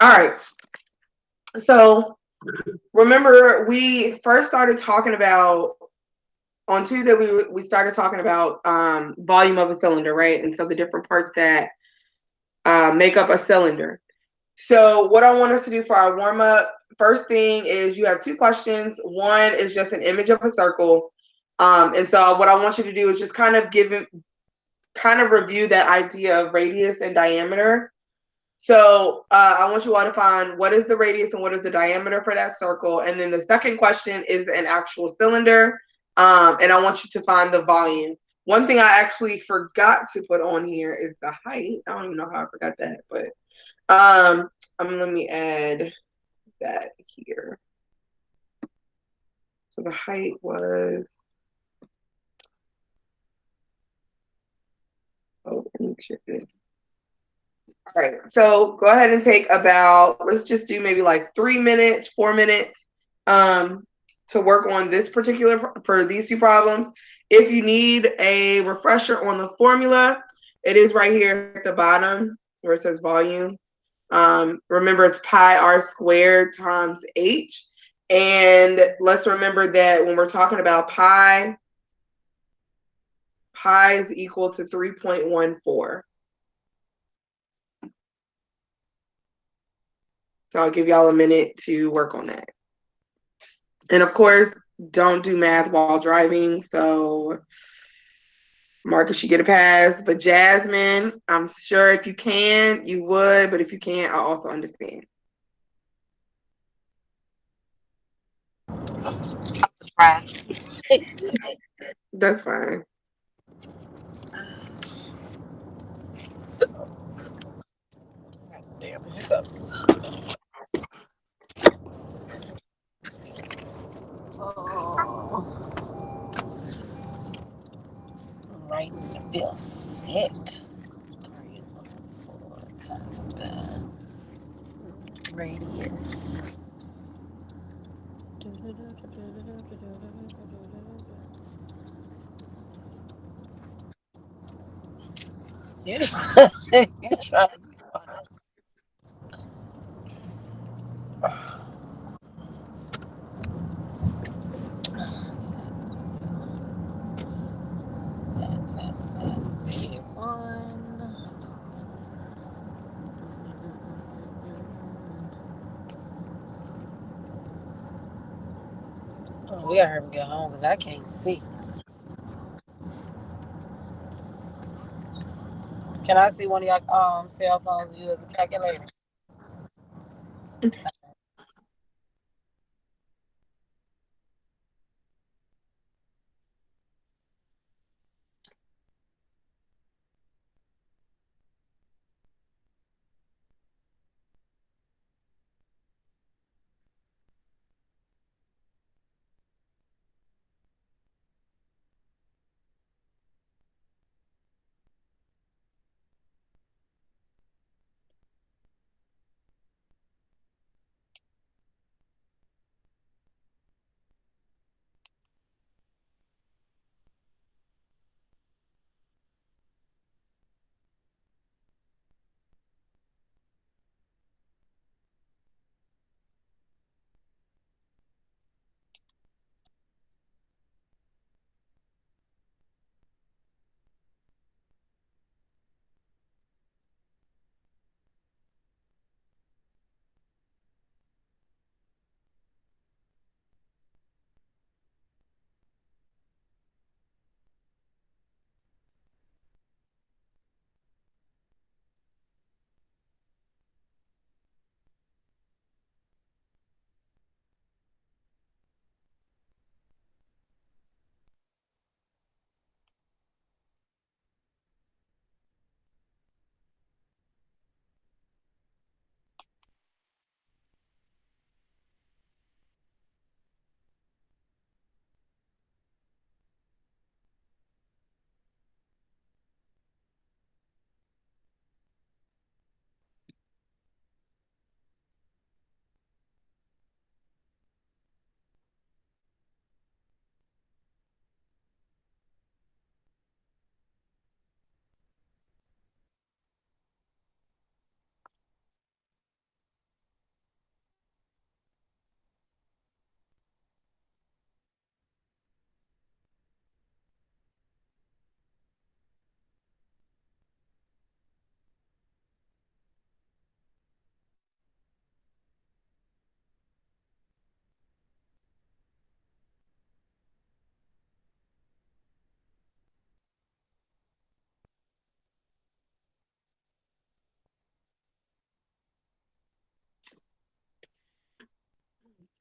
All right. So remember, we first started talking about on Tuesday. We started talking about volume of a cylinder, right? And so the different parts that make up a cylinder. So what I want us to do for our warm up, first thing is you have two questions. One is just an image of a circle. And so what I want you to do is just kind of review that idea of radius and diameter. So I want you all to find what is the radius and what is the diameter for that circle. And then the second question is an actual cylinder. And I want you to find the volume. One thing I actually forgot to put on here is the height. I don't even know how I forgot that, but let me add that here. So the height was, oh, let me check this. All right, so go ahead and take about, let's just do maybe like 3 minutes, 4 minutes to work on this particular, for these two problems. If you need a refresher on the formula, it is right here at the bottom where it says volume. Remember, it's pi r squared times h. And let's remember that when we're talking about pi is equal to 3.14. So I'll give y'all a minute to work on that. And of course, don't do math while driving. So Marcus, you get a pass. But Jasmine, I'm sure if you can, you would. But if you can't, I also understand. That's fine. Damn hiccups. Oh, right, I feel sick. 3, 4 times the radius. You, you try to be funny. That times that is 81. Oh, we gotta hurry and get home because I can't see. Can I see one of y'all cell phones and use a calculator?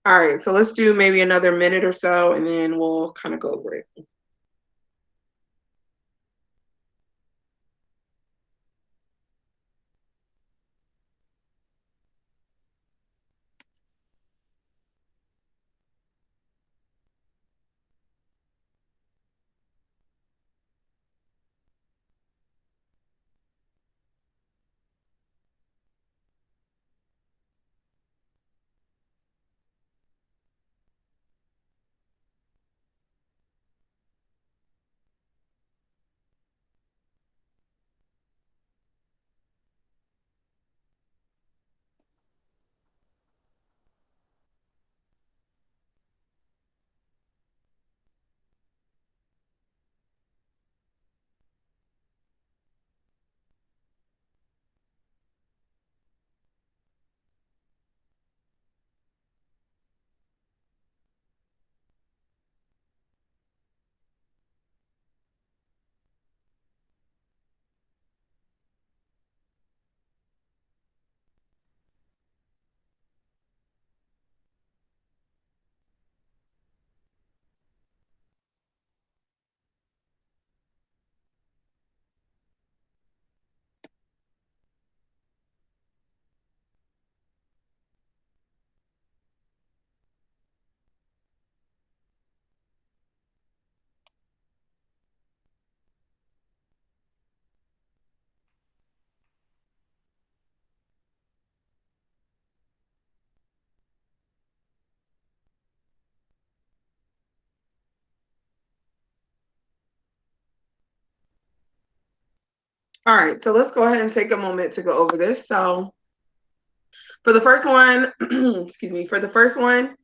All right, so let's do maybe another minute or so, and then we'll kind of go over it. All right, so let's go ahead and take a moment to go over this. So for the first one, excuse me, for the first one,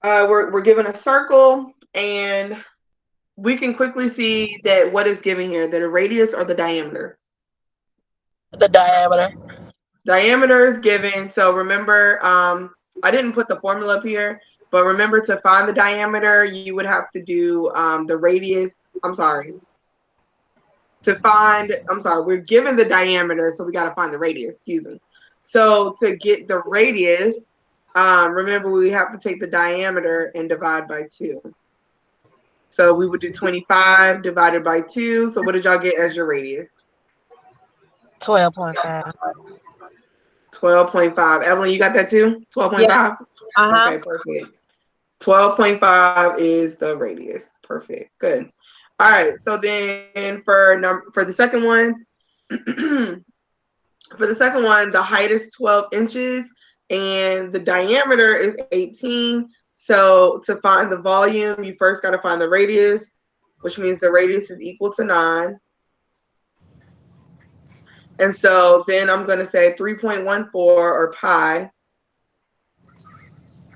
we're given a circle, and we can quickly see that what is given here, that a radius or the diameter. The diameter. Diameter is given. So remember, I didn't put the formula up here, but remember to find the diameter, you would have to do the radius. I'm sorry. We're given the diameter, so we got to find the radius, excuse me. So to get the radius, remember we have to take the diameter and divide by 2. So we would do 25 divided by 2. So what did y'all get as your radius? 12.5. 12.5. Evelyn, you got that too? 12.5? Uh-huh. Okay, perfect. 12.5 is the radius. Perfect. Good. All right. So then for the second one, the height is 12 inches and the diameter is 18. So to find the volume, you first got to find the radius, which means the radius is equal to 9. And so then I'm going to say 3.14 or pi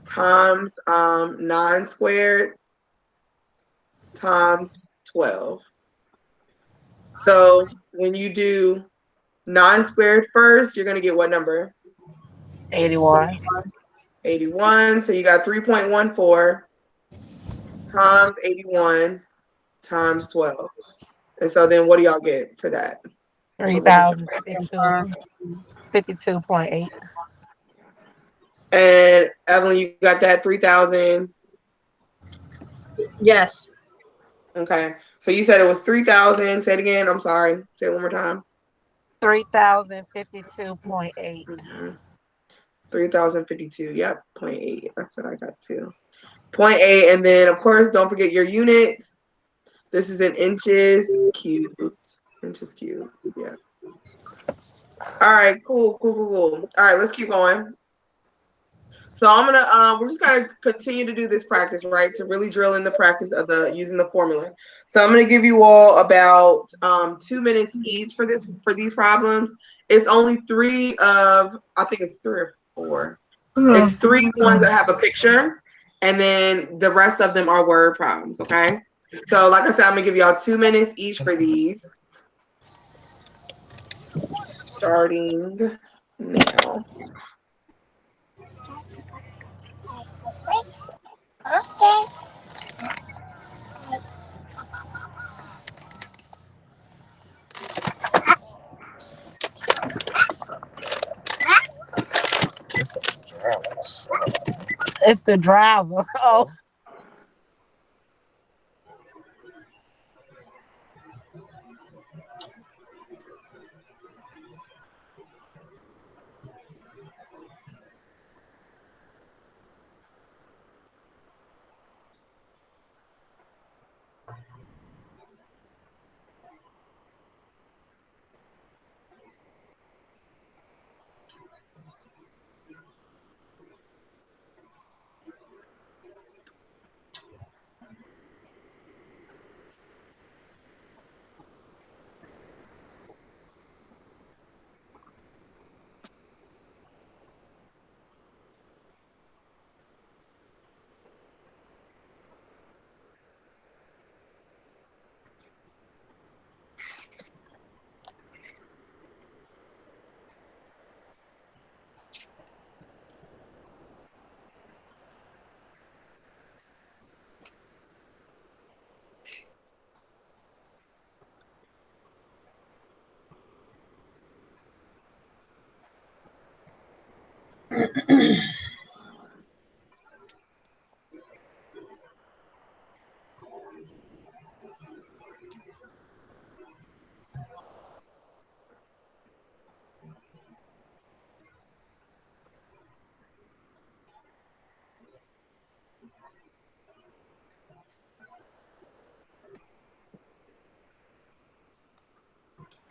times 9 squared times 12. So when you do 9 squared first, you're going to get what number? 81. 81. So you got 3.14 times 81 times 12. And so then what do y'all get for that? 52.8. And Evelyn, you got that 3,000? Yes. Okay. So you said it was 3,000. Say it again. I'm sorry. Say it one more time. 3,052.8. 3,052. Yep. 0.8. That's what I got too. 0.8. And then, of course, don't forget your units. This is in inches cubed. Inches cubed. Yeah. All right. Cool. All right. Let's keep going. So we're just gonna continue to do this practice, right? To really drill in the practice of using the formula. So I'm gonna give you all about 2 minutes each for these problems. It's only I think it's 3 or 4. It's 3 ones that have a picture, and then the rest of them are word problems. Okay. So like I said, I'm gonna give y'all 2 minutes each for these. Starting now. Okay. It's the driver. Oh,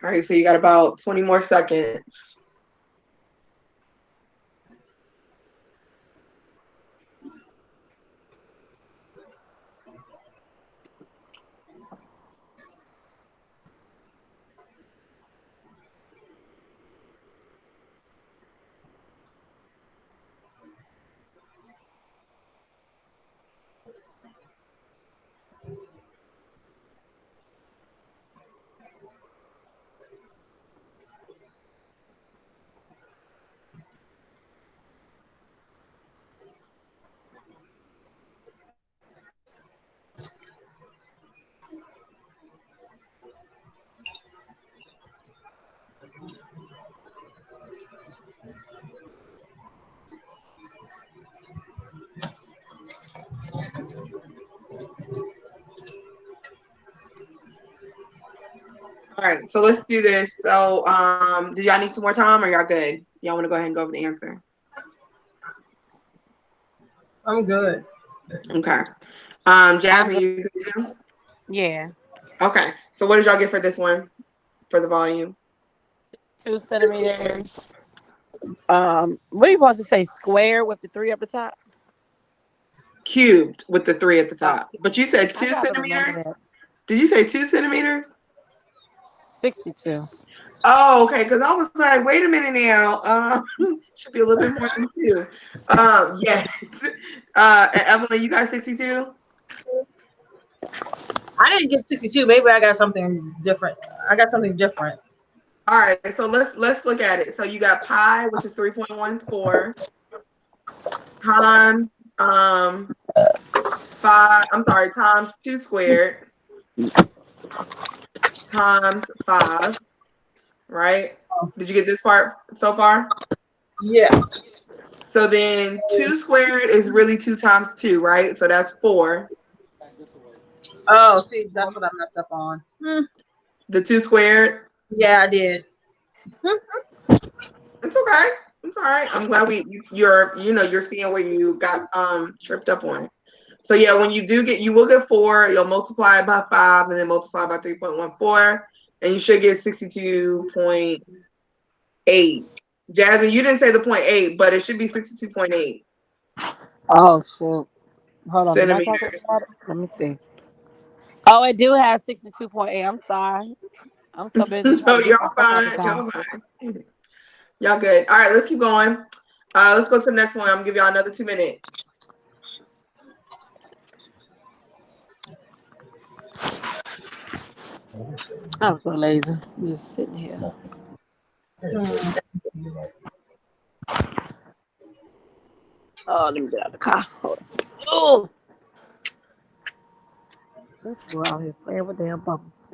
All right, so you got about 20 more seconds. All right, so let's do this. So, do y'all need some more time or y'all good? Y'all want to go ahead and go over the answer? I'm good. Okay. I'm Jasmine, good. you good too? Yeah. Okay. So, what did y'all get for this one for the volume? 2 centimeters. What are you supposed to say? Square with the three up the top? Cubed with the 3 at the Oh, top. But you said I two gotta remember centimeters? that. Did you say 2 centimeters? 62. Oh, okay. Because I was like, wait a minute now. Should be a little bit more than two. Yes. Evelyn, you got 62? I didn't get 62. Maybe I got something different. I got something different. All right. So let's look at it. So you got pi, which is 3.14 times 5. I'm sorry, times 2 squared times 5. Right? Did you get this part so far? Yeah. So then 2 squared is really 2 times 2, right? So that's 4. Oh, see, that's what I messed up on. The 2 squared. Yeah, I did. It's okay. It's all right. I'm glad you're seeing where you got tripped up on. So yeah, when you do get, you will get 4. You'll multiply it by 5 and then multiply by 3.14, and you should get 62.8. Jasmine, you didn't say the 0.8, but it should be 62.8 Oh shoot. Hold on. Am I talking centimeters. about it? Let me see. Oh, it do have 62.8. I'm sorry. I'm so busy trying No, to get y'all myself out the fine. car. Y'all fine. Y'all good. All right, let's keep going. Let's go to the next one. I'm gonna give y'all another 2 minutes. I'm so lazy. I'm just sitting here. Oh, let me get out the car. Oh, this boy out here playing with damn bubbles.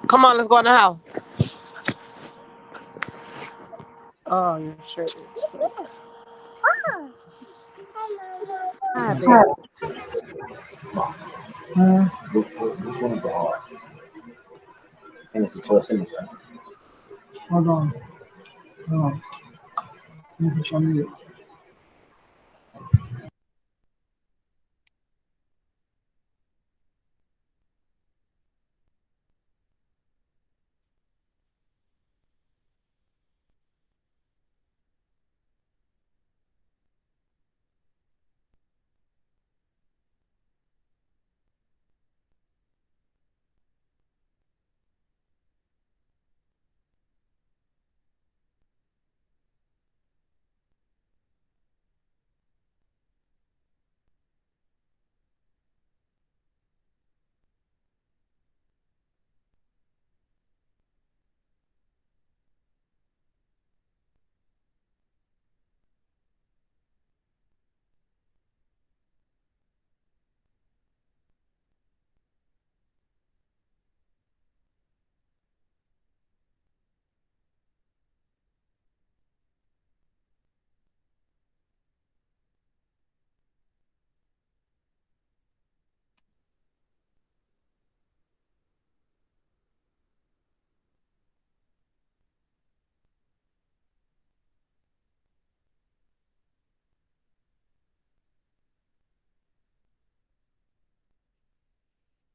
Come on, let's go in the house. Oh, your shirt is so. Hi, baby. Which one is the hard? And it's a 12 centimeter. Hold on. Hold on. You can show me it.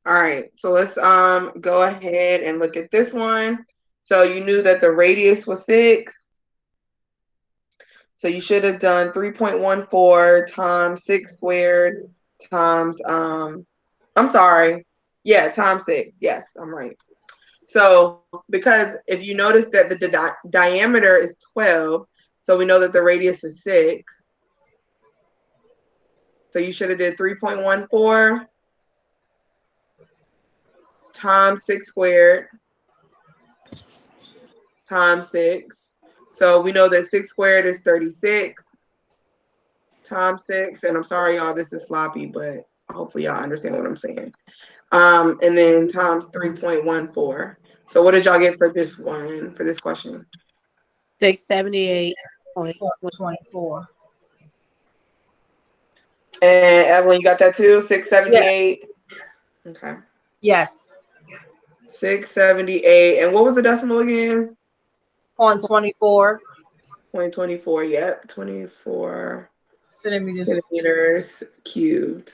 All right, so let's go ahead and look at this one. So you knew that the radius was 6. So you should have done 3.14 times 6 squared times I'm sorry. Yeah, times 6. Yes, I'm right. So because if you notice that the diameter is 12, so we know that the radius is 6. So you should have did 3.14 times 6 squared times 6. So we know that 6 squared is 36 times 6. And I'm sorry, y'all, this is sloppy, but hopefully y'all understand what I'm saying. And then times 3.14. So what did y'all get for this one, for this question? 678. 24. And Evelyn, you got that too? 678? Yeah. Okay. Yes. 678. And what was the decimal again? 0.24. 0.24. Yep. 24 centimeters cubed.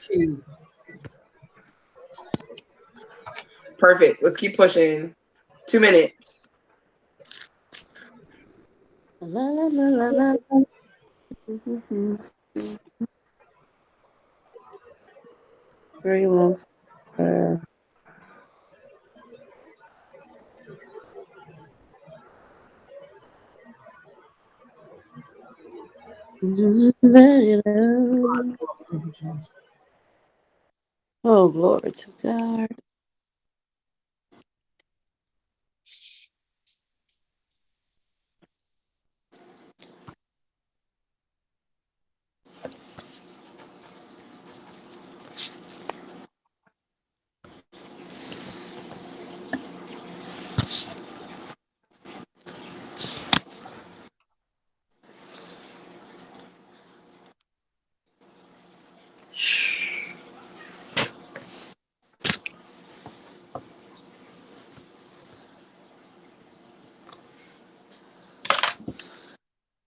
Perfect. Let's keep pushing. 2 minutes. La, la, la, la, la. Mm-hmm. 314. Oh, glory to God.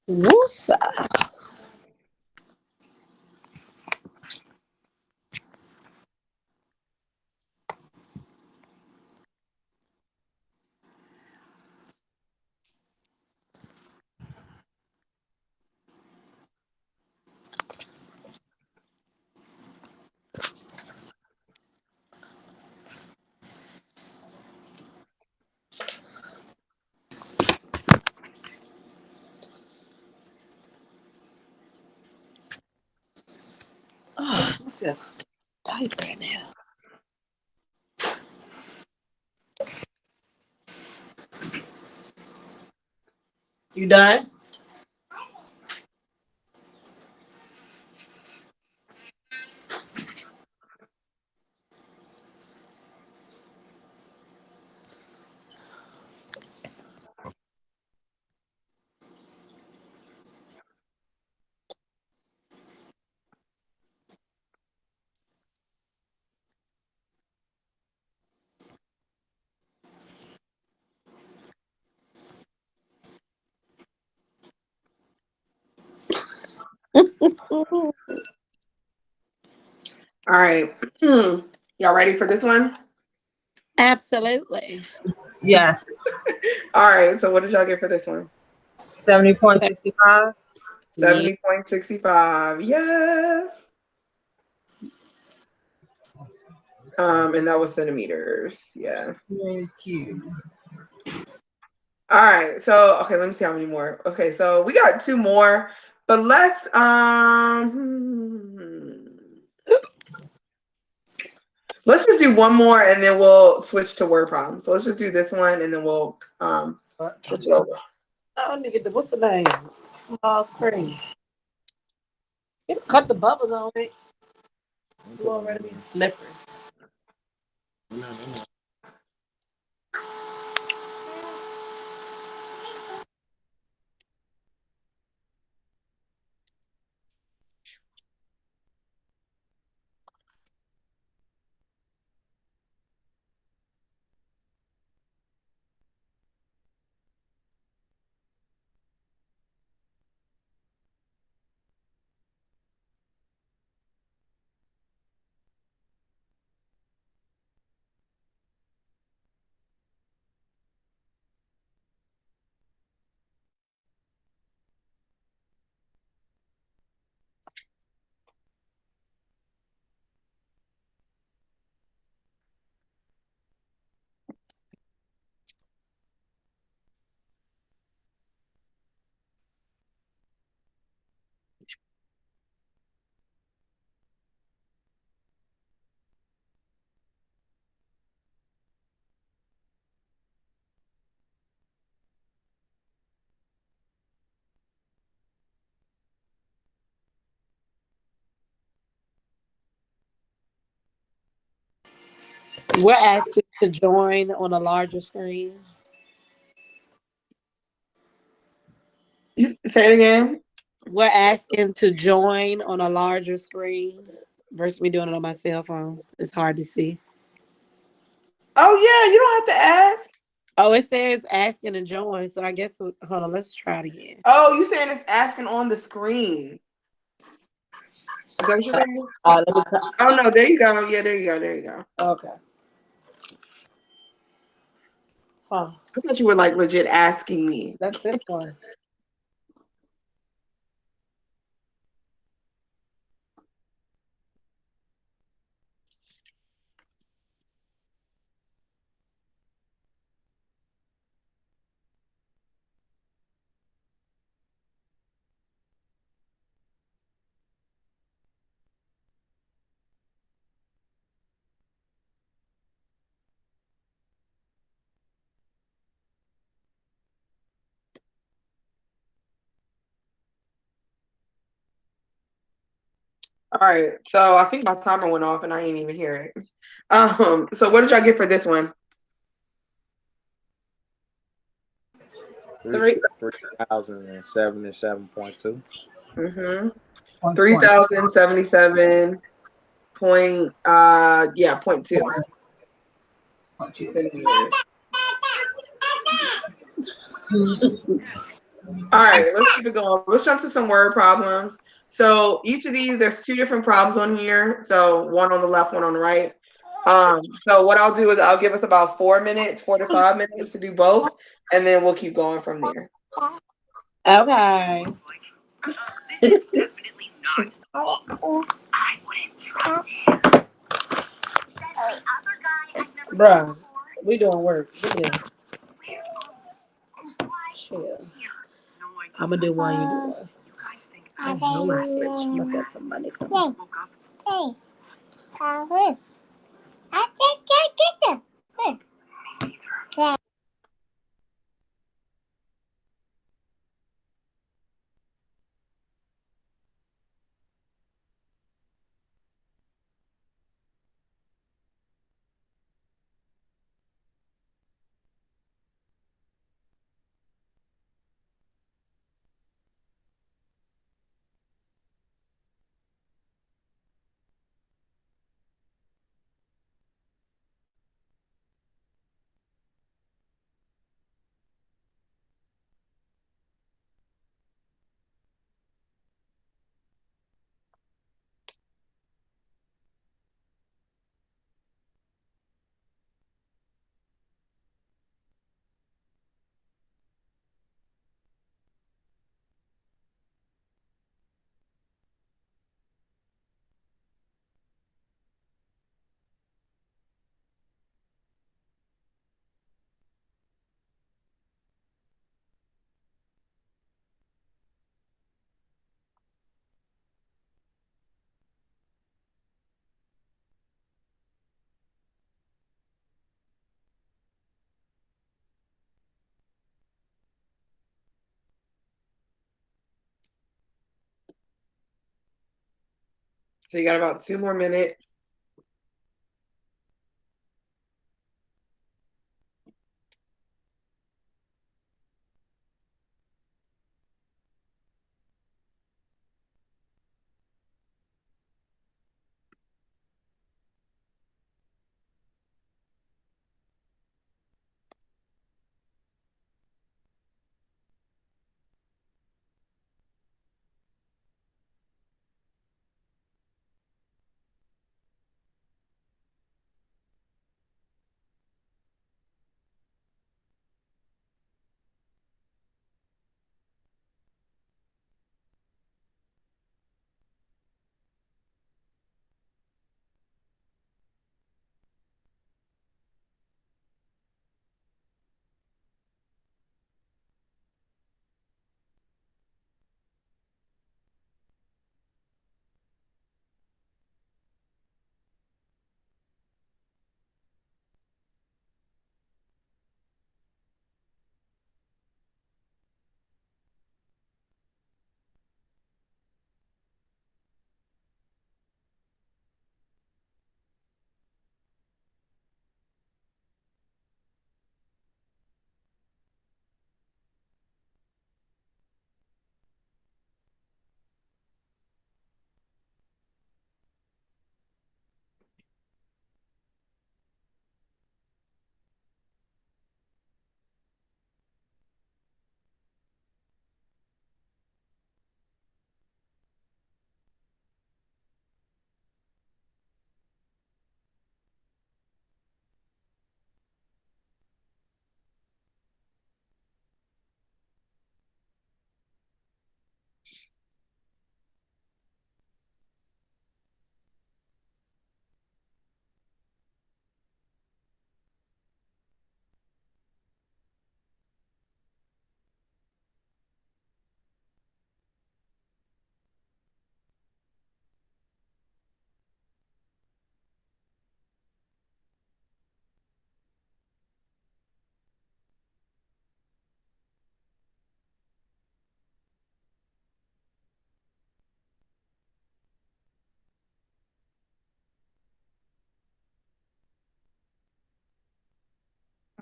Woosa. Oh, must be a tight right now. You done? All right. Y'all ready for this one? Absolutely. Yes. All right. So what did y'all get for this one? 70.65. Yeah. 70.65. Yes. And that was centimeters. Yes. Thank you. All right. So okay, let me see how many more. Okay, so we got two more, but let's just do one more and then we'll switch to word problems. So let's just do this one and then we'll switch it over. Oh, nigga, what's the name? Small screen. You cut the bubbles on it. You already be slippery. We're asking to join on a larger screen. You say it again. We're asking to join on a larger screen versus me doing it on my cell phone. It's hard to see. Oh yeah, you don't have to ask. Oh, it says asking to join. So I guess, hold on, let's try it again. Oh, you saying it's asking on the screen. Is that what you're saying? Let me Oh no, there you go. Yeah, there you go. There you go. Okay. Huh. I thought you were like legit asking me. That's this one. All right. So I think my timer went off and I didn't even hear it. So what did y'all get for this one? Three. 3,077.2. Mm-hmm. 120. 3,077 point yeah, point two centimeters. All right, let's keep it going. Let's jump to some word problems. So each of these, there's two different problems on here. So one on the left, one on the right. So what I'll do is I'll give us about 4 minutes, 4 to 5 minutes to do both, and then we'll keep going from there. Okay. This is definitely not. I wouldn't trust him. Says the other guy I've never seen Bruh, before. we doing work. Look at this. Where? Why? Chill. Yeah, no idea. I'm gonna do one, you do one. You guys think I know it's rich. Must got some money for me. woke up? So you got about 2 more minutes.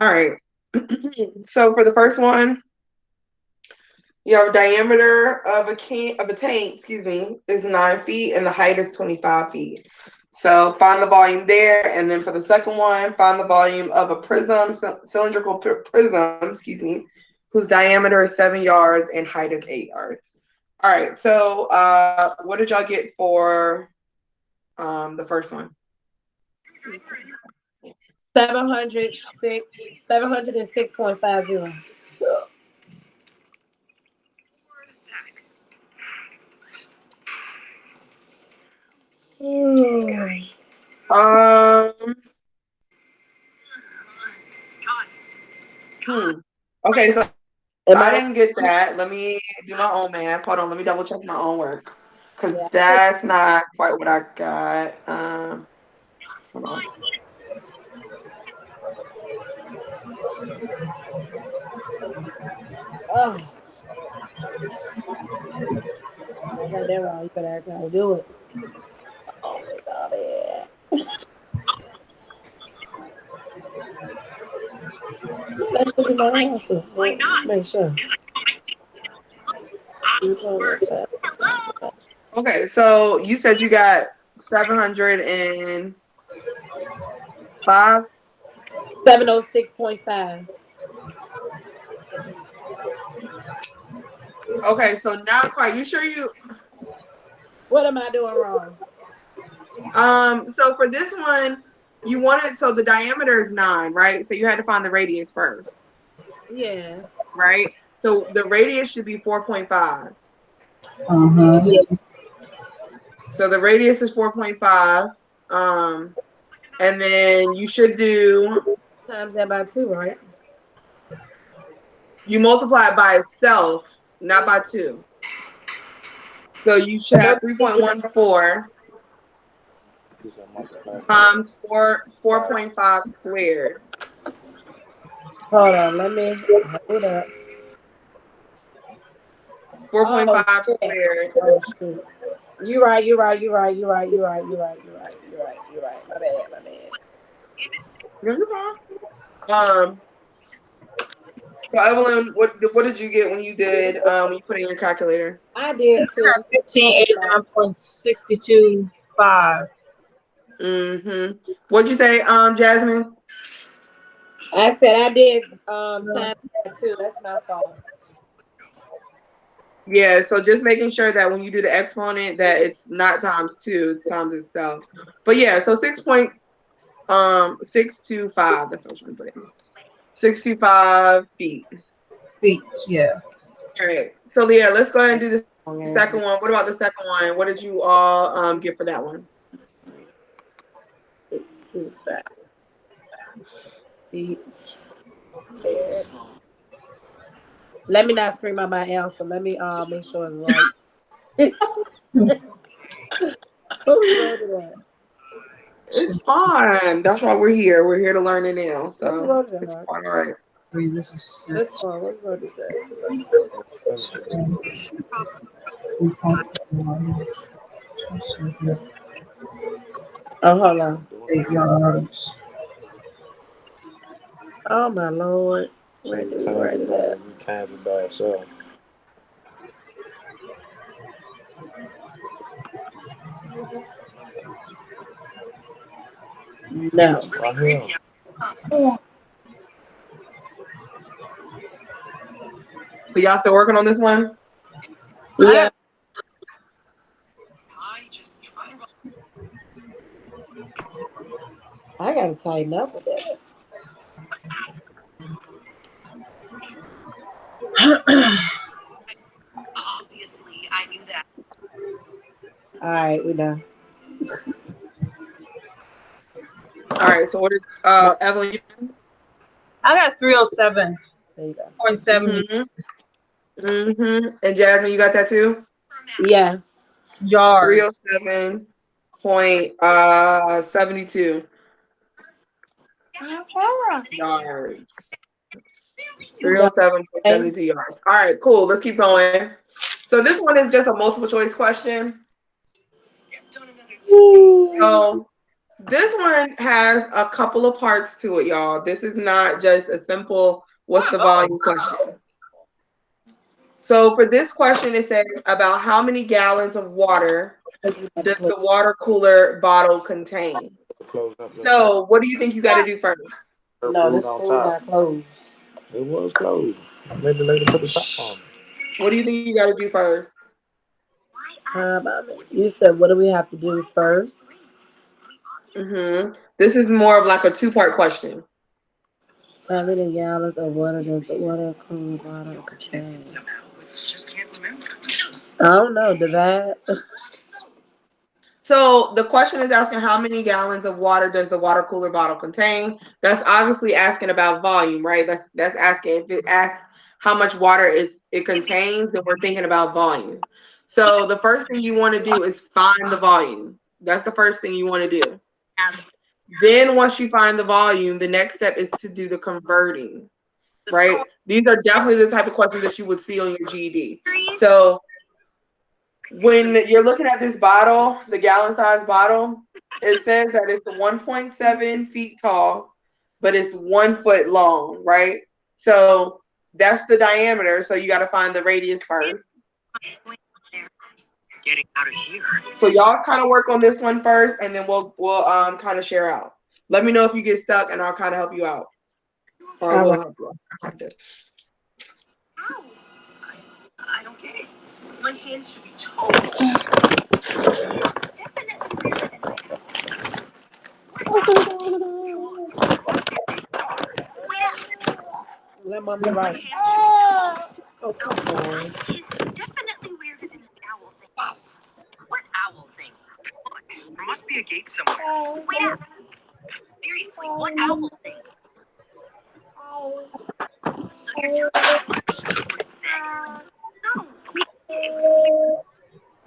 All right. So for the first one, your diameter of a tank, is 9 feet and the height is 25 feet. So find the volume there, and then for the second one, find the volume of a cylindrical prism, whose diameter is 7 yards and height is 8 yards. All right. So what did y'all get for the first one? 706.50. Okay, so I didn't get that. Let me do my own math. Hold on, let me double check my own work. Because that's not quite what I got. Hold on. Oh. I got that wrong. You better ask how to do it. Oh, my God. Let's look at my answer. Why not? Make sure. Okay, so you said you got 705? 706.5. Okay, so not quite. You sure you? What am I doing wrong? So for this one, you wanted, so the diameter is 9, right? So you had to find the radius first. Yeah. Right? So the radius should be 4.5. Yeah. So the radius is 4.5. And then you should do, Times that by 2, right? you multiply it by itself, not by 2. So you should have 3.14 times 4.5 squared. Hold on, let me hold up. 4.5 squared Oh, shoot. You're right. My bad. No, you're fine. So Evelyn, what did you get when you did when you put in your calculator? I did too. 1589.625. Mm-hmm. What'd you say, Jasmine? I said I did time that too. That's my fault. Yeah, so just making sure that when you do the exponent that it's not times 2, it's times itself. But yeah, so 6.625, that's what I'm putting. 625 feet. Feet, yeah. All right. So Leah, let's go ahead and do the second one. What about the second one? What did you all get for that one? It's too fast. Feet. Let me not scream out my answer. Let me make sure it's right. Who wrote it? It's fine. That's why we're here. We're here to learn it now. Who So wrote it? it's fine. All right. This is This one. What wrote it? Oh, hold on. 8 yards. Oh my Lord. Where did we write it at? Times it by itself. No. Right here. So y'all still working on this one? Yeah. I gotta tighten up with that. Obviously, I knew that. All right, we done. All right. So what is Evelyn? I got 307.70. There you go. And Jasmine, you got that too? Yes. Yards. 307.72 yards. 307.72 yards. All right, cool. Let's keep going. So this one is just a multiple choice question. So this one has a couple of parts to it, y'all. This is not just a simple what's the volume question. So for this question, it says about how many gallons of water does the water cooler bottle contain? So what do you think you got to do first? No, this food not closed. It was closed. I made the lady put the top on. What do you think you got to do first? You said, what do we have to do first? This is more of like a two-part question. How many gallons of water does the water cooler bottle contain? I don't know. Does that? So the question is asking how many gallons of water does the water cooler bottle contain? That's obviously asking about volume, right? That's asking if it asks how much water it contains, then we're thinking about volume. So the first thing you want to do is find the volume. That's the first thing you want to do. Then once you find the volume, the next step is to do the converting, right? These are definitely the type of questions that you would see on your GED. So when you're looking at this bottle, the gallon size bottle, it says that it's 1.7 feet tall, but it's 1 foot long, right? So that's the diameter. So you got to find the radius first. Getting out of here. So y'all kind of work on this one first, and then we'll kind of share out. Let me know if you get stuck, and I'll kind of help you out. Or I will help you out. Ow. I don't get it. My hands should be toast. Let mommy write. Oh, come on. It's definitely weirder than an owl thing. What owl thing? There must be a gate somewhere. Wait up. Seriously, what owl thing? So you're telling me you understood what it said? No. It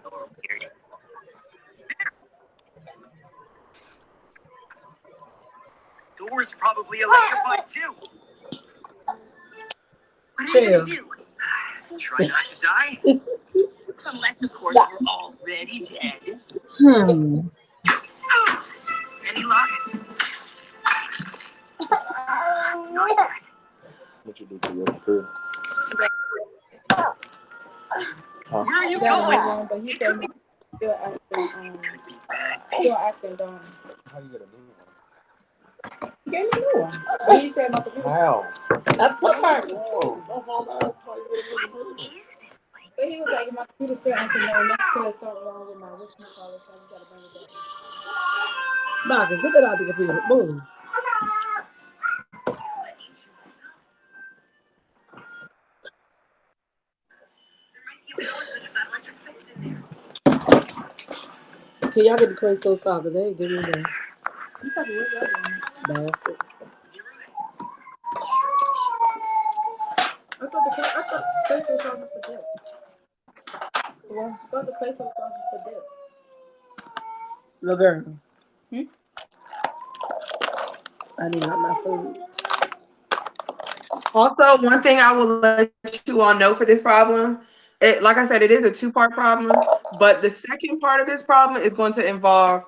was weird. Door's probably electrified too. What are you gonna do? Try not to die? Unless, of course, we're already dead. Any luck? Not yet. What you do to your career? Where are you going? But he said he's still acting. Could be bad. Still acting dumb. How you gonna do it? He gave me a new one. What he said about the video? How? That's so hard. Oh, Is this But place? he was like, my computer still acting dumb. Next to it, something wrong with my original color, so I just gotta bring it back. Marcus, get that out the computer. Boom. Can y'all get the Queen so soft? Because they ain't giving me that. You talking what y'all doing? Bastard. I thought the Queen so soft was for dip. Well, I thought the Queen so soft was for dip. Look, girl. I need not my food. Also, one thing I will let you all know for this problem, like I said, it is a two-part problem, but the second part of this problem is going to involve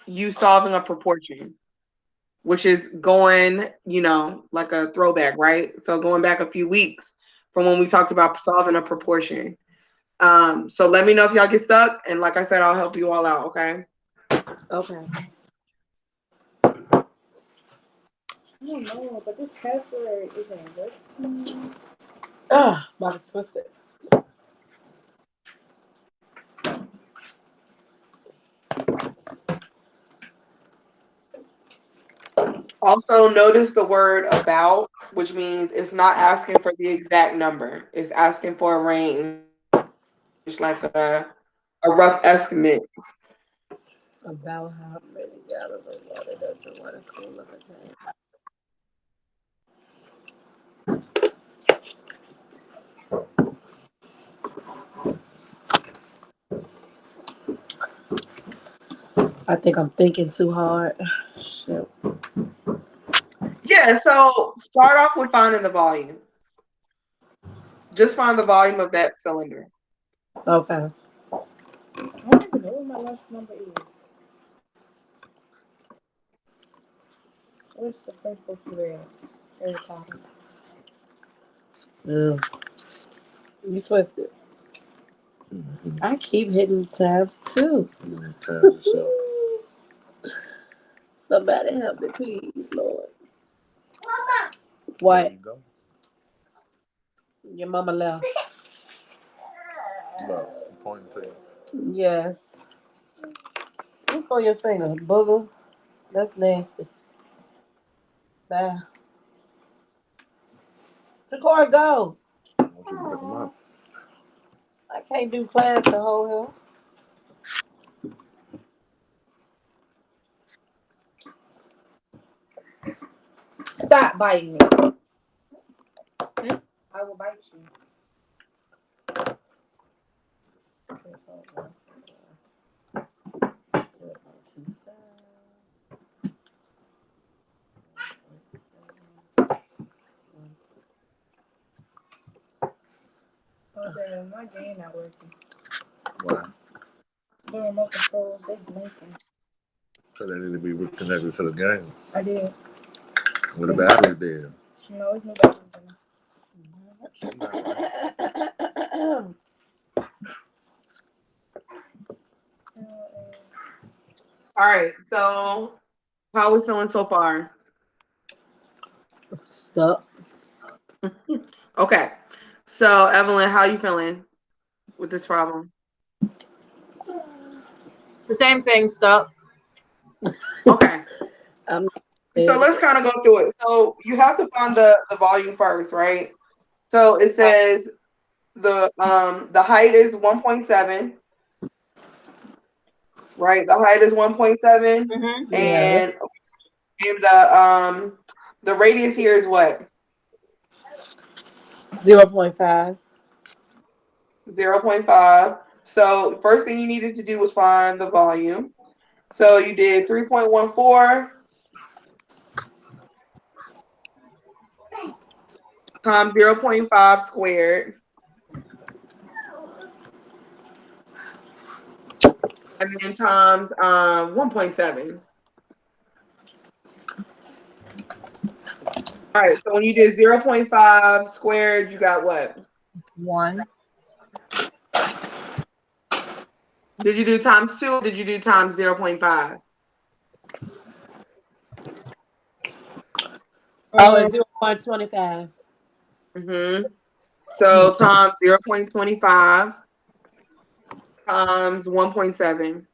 you solving a proportion, which is going, like a throwback, right? So going back a few weeks from when we talked about solving a proportion. So let me know if y'all get stuck, and like I said, I'll help you all out, okay? Okay. I don't know, but this password isn't working. About to twist it. Also, notice the word about, which means it's not asking for the exact number. It's asking for a range, like a rough estimate. About how many gallons of water does the water cooler contain? I think I'm thinking too hard. Shit. Yeah, so start off with finding the volume. Just find the volume of that cylinder. Okay. I don't even know what my lunch number is. What's the first book you read? Harry Potter. Yeah. You twisted. I keep hitting tabs too. Somebody help me, please, Lord. Mama. What? There you go. Your mama left. No, pointing to you. Yes. What's on your finger? Booger? That's nasty. Bye. Jakora, go. I want you to pick them up. I can't do class the whole hill. Stop biting me. I will bite you. Okay, my game not working. Why? The remote control, they blinking. So they need to be reconnected to the game. I did. With the battery dead. No, it's no batteries in Something not right. All right, so how are we feeling so far? Stuck. Okay, so Evelyn, how are you feeling with this problem? The same thing, stuck. Okay. So So let's kind of go through it. So you have to find the volume first, right? So it says the height is 1.7, right? The height is 1.7, Mm-hmm. and the radius here is what? 0.5. 0.5. So first thing you needed to do was find the volume. So you did 3.14 times 0.5 squared. and then times 1.7. All right, so when you did 0.5 squared, you got what? 1. Did you do times 2 or did you do times 0.5? Oh, it's 0.25. Mm-hmm. So times 0.25 times 1.7.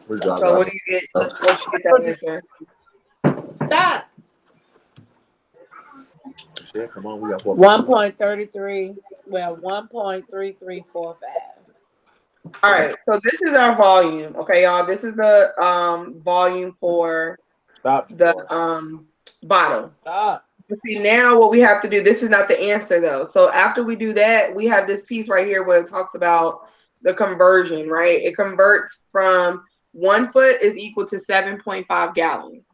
We got So what that. do you get? What you get that answer? Stop. Shit, come on, we got 4. 1.33. Well, 1.3345. All right, so this is our volume, okay, y'all. This is the volume for Stop. the bottle. Stop. See, now what we have to do, this is not the answer though. So after we do that, we have this piece right here where it talks about the conversion, right? It converts from 1 foot is equal to 7.5 gallons.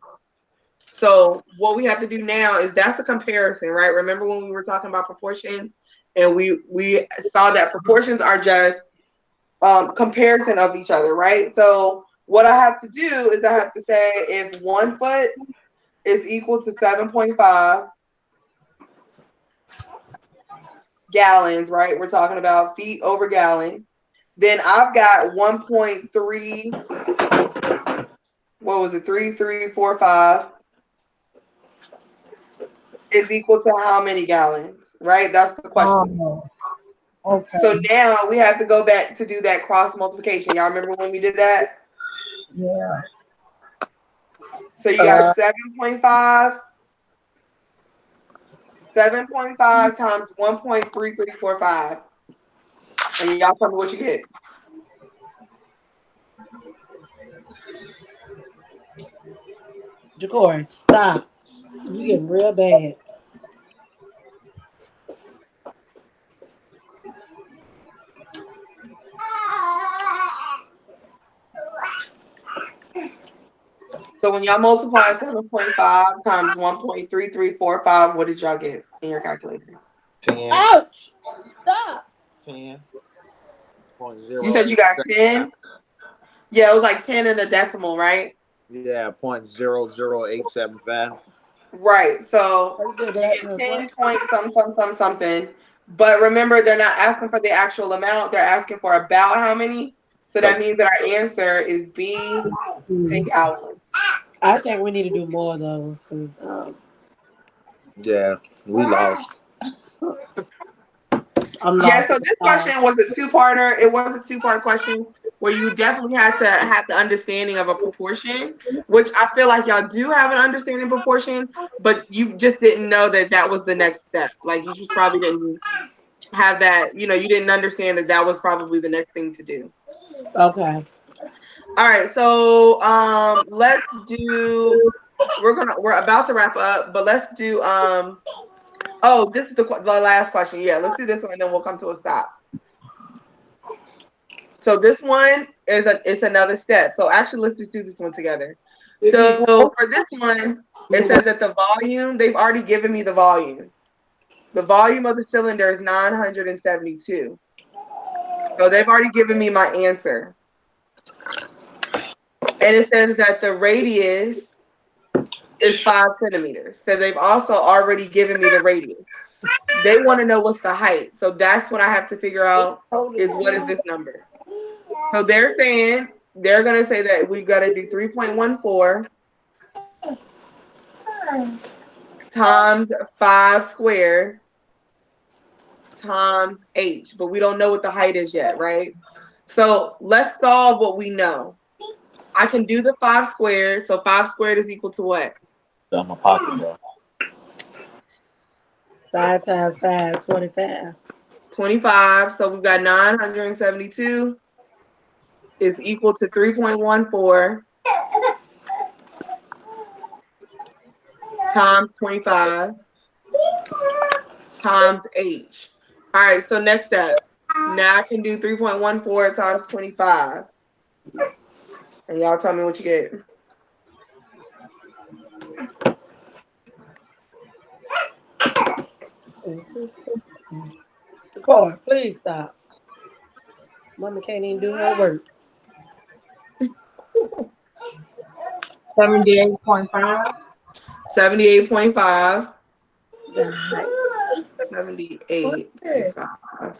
So what we have to do now is that's a comparison, right? Remember when we were talking about proportions and we saw that proportions are just comparison of each other, right? So what I have to do is I have to say if 1 foot is equal to 7.5 gallons, right? We're talking about feet over gallons. Then I've got 1.3, what was it? 3345 is equal to how many gallons, right? That's the question. Okay. So now we have to go back to do that cross multiplication. Y'all remember when we did that? Yeah. So you got 7.5 times 1.3345. And y'all tell me what you get. Jacor, stop. You getting real bad. So when y'all multiply 7.5 times 1.3345, what did y'all get in your calculator? 10. Ouch! Stop. 10. You said you got 10? Yeah, it was like 10 in a decimal, right? Yeah, 0.00875. Right. So You did you that get real 10 quick. point something. But remember, they're not asking for the actual amount. They're asking for about how many. So that means that our answer is B, 10 gallons. I think we need to do more of those because Yeah, we lost. I'm Yeah, lost. so this question was a two-parter. It was a two-part question where you definitely had to have the understanding of a proportion, which I feel like y'all do have an understanding of proportion, but you just didn't know that that was the next step. Like you just probably didn't have that, you didn't understand that that was probably the next thing to do. Okay. All right, so let's do. We're about to wrap up, but let's do oh, this is the last question. Yeah, let's do this one and then we'll come to a stop. So this one it's another step. So actually, let's just do this one together. So for this one, it says that the volume, they've already given me the volume. The volume of the cylinder is 972. So they've already given me my answer. And it says that the radius is 5 centimeters. So they've also already given me the radius. They want to know what's the height. So that's what I have to figure out is what is this number. So they're saying, they're going to say that we've got to do 3.14 times 5 squared times h, but we don't know what the height is yet, right? So let's solve what we know. I can do the 5 squared. So 5 squared is equal to what? Got my pocket, bro. 5 times 5, 25. 25. So we've got 972 is equal to 3.14 times 25 times h. All right, so next step. Now I can do 3.14 times 25. And y'all tell me what you get. Jacor, please stop. Mama can't even do her work. 78.5. 78.5. The height. 78.5.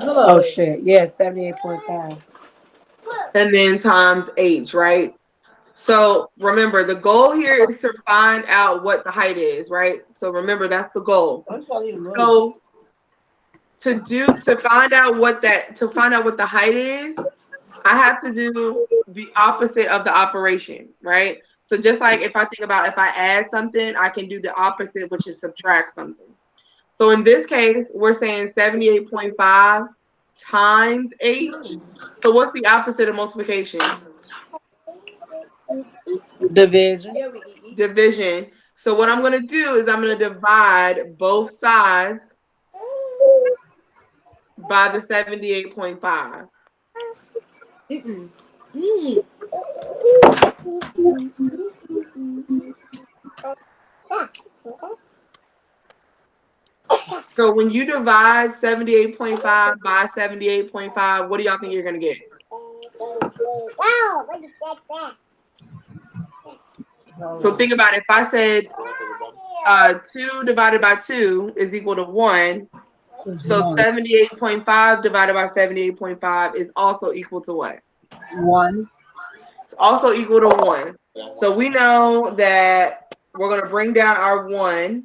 Oh shit. Yeah, 78.5. And then times h, right? So remember, the goal here is to find out what the height is, right? So remember, that's the goal. So to find out what the height is, I have to do the opposite of the operation, right? So just like if I think about if I add something, I can do the opposite, which is subtract something. So in this case, we're saying 78.5 times h. So what's the opposite of multiplication? Division. Division. So what I'm going to do is I'm going to divide both sides by the 78.5. So when you divide 78.5 by 78.5, what do y'all think you're going to get? So think about it. If I said 2 divided by 2 is equal to 1, so 78.5 divided by 78.5 is also equal to what? 1. It's also equal to 1. So we know that we're going to bring down our 1.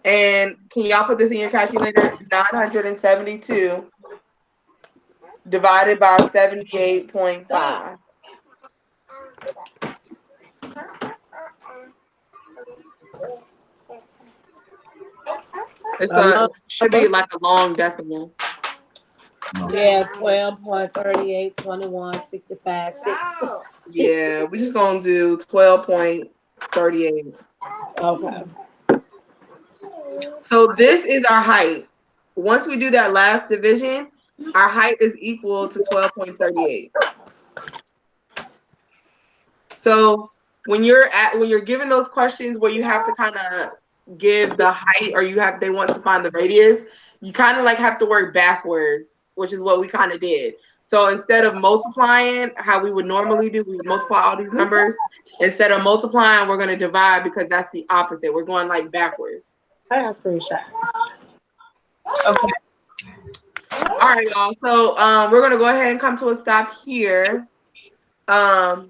And can y'all put this in your calculator? 972 divided by 78.5. It should be like a long decimal. Yeah, 12.38, 21, 65, 6. Yeah, we're just going to do 12.38. Okay. So this is our height. Once we do that last division, our height is equal to 12.38. So when you're given those questions where you have to kind of give the height or they want to find the radius, you kind of like have to work backwards, which is what we kind of did. So instead of multiplying how we would normally do, we would multiply all these numbers. Instead of multiplying, we're going to divide because that's the opposite. We're going like backwards. I got a screenshot. Okay. All right, y'all. So we're going to go ahead and come to a stop here. I'm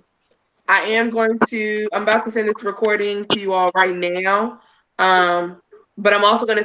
about to send this recording to you all right now. But I'm also going to